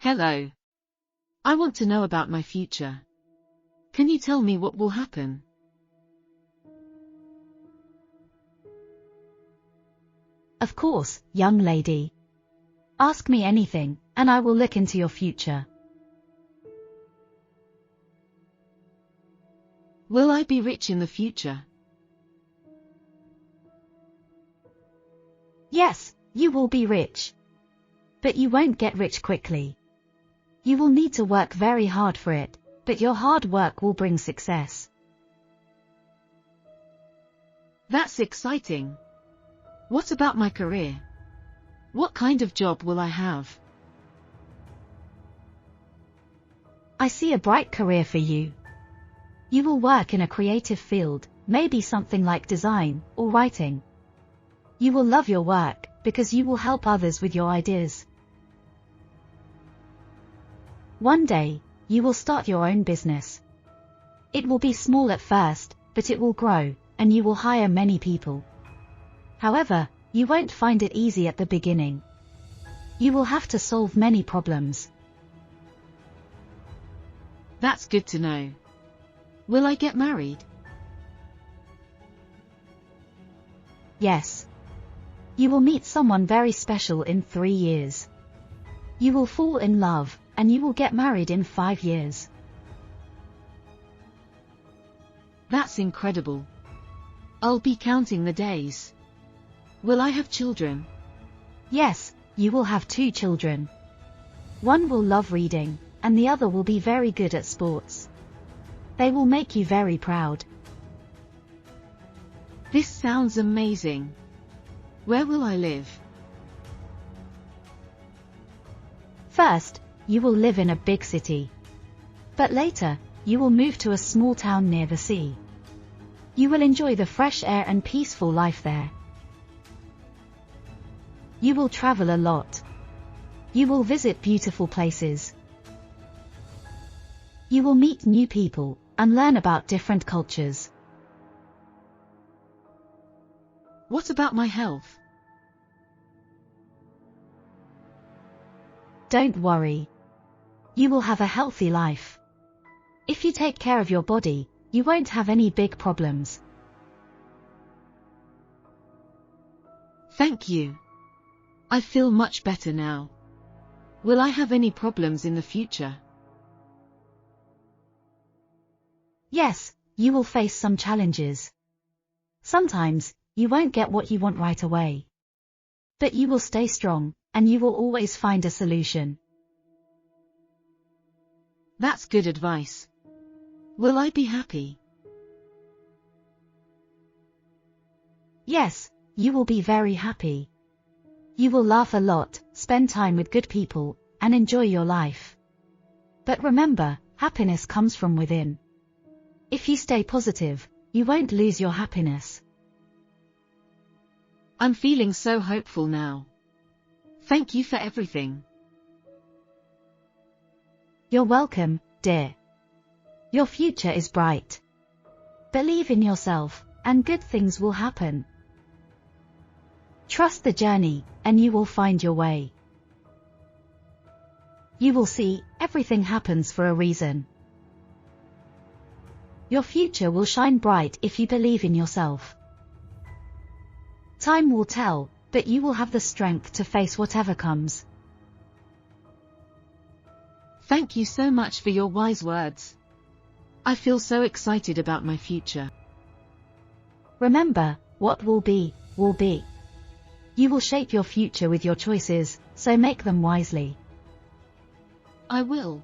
Hello. I want to know about my future. Can you tell me what will happen? Of course, young lady. Ask me anything, and I will look into your future. Will I be rich in the future? Yes, you will be rich. But you won't get rich quickly. You will need to work very hard for it, but your hard work will bring success. That's exciting. What about my career? What kind of job will I have? I see a bright career for you. You will work in a creative field, maybe something like design or writing. You will love your work, because you will help others with your ideas. One day, you will start your own business. It will be small at first, but it will grow, and you will hire many people. However, you won't find it easy at the beginning. You will have to solve many problems. That's good to know. Will I get married? Yes. You will meet someone very special in 3 years. You will fall in love, and you will get married in 5 years. That's incredible. I'll be counting the days. Will I have children? Yes, you will have 2 children. One will love reading, and the other will be very good at sports. They will make you very proud. This sounds amazing. Where will I live? First, you will live in a big city. But later, you will move to a small town near the sea. You will enjoy the fresh air and peaceful life there. You will travel a lot. You will visit beautiful places. You will meet new people, and learn about different cultures. What about my health? Don't worry. You will have a healthy life. If you take care of your body, you won't have any big problems. Thank you. I feel much better now. Will I have any problems in the future? Yes, you will face some challenges. Sometimes, you won't get what you want right away. But you will stay strong, and you will always find a solution. That's good advice. Will I be happy? Yes, you will be very happy. You will laugh a lot, spend time with good people, and enjoy your life. But remember, happiness comes from within. If you stay positive, you won't lose your happiness. I'm feeling so hopeful now. Thank you for everything. You're welcome, dear. Your future is bright. Believe in yourself, and good things will happen. Trust the journey, and you will find your way. You will see, everything happens for a reason. Your future will shine bright if you believe in yourself. Time will tell, but you will have the strength to face whatever comes. Thank you so much for your wise words. I feel so excited about my future. Remember, what will be, will be. You will shape your future with your choices, so make them wisely. I will.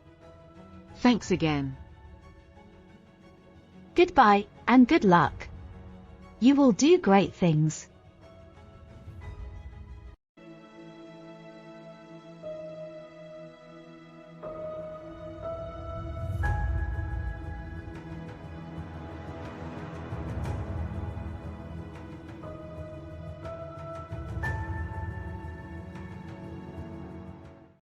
Thanks again. Goodbye, and good luck. You will do great things.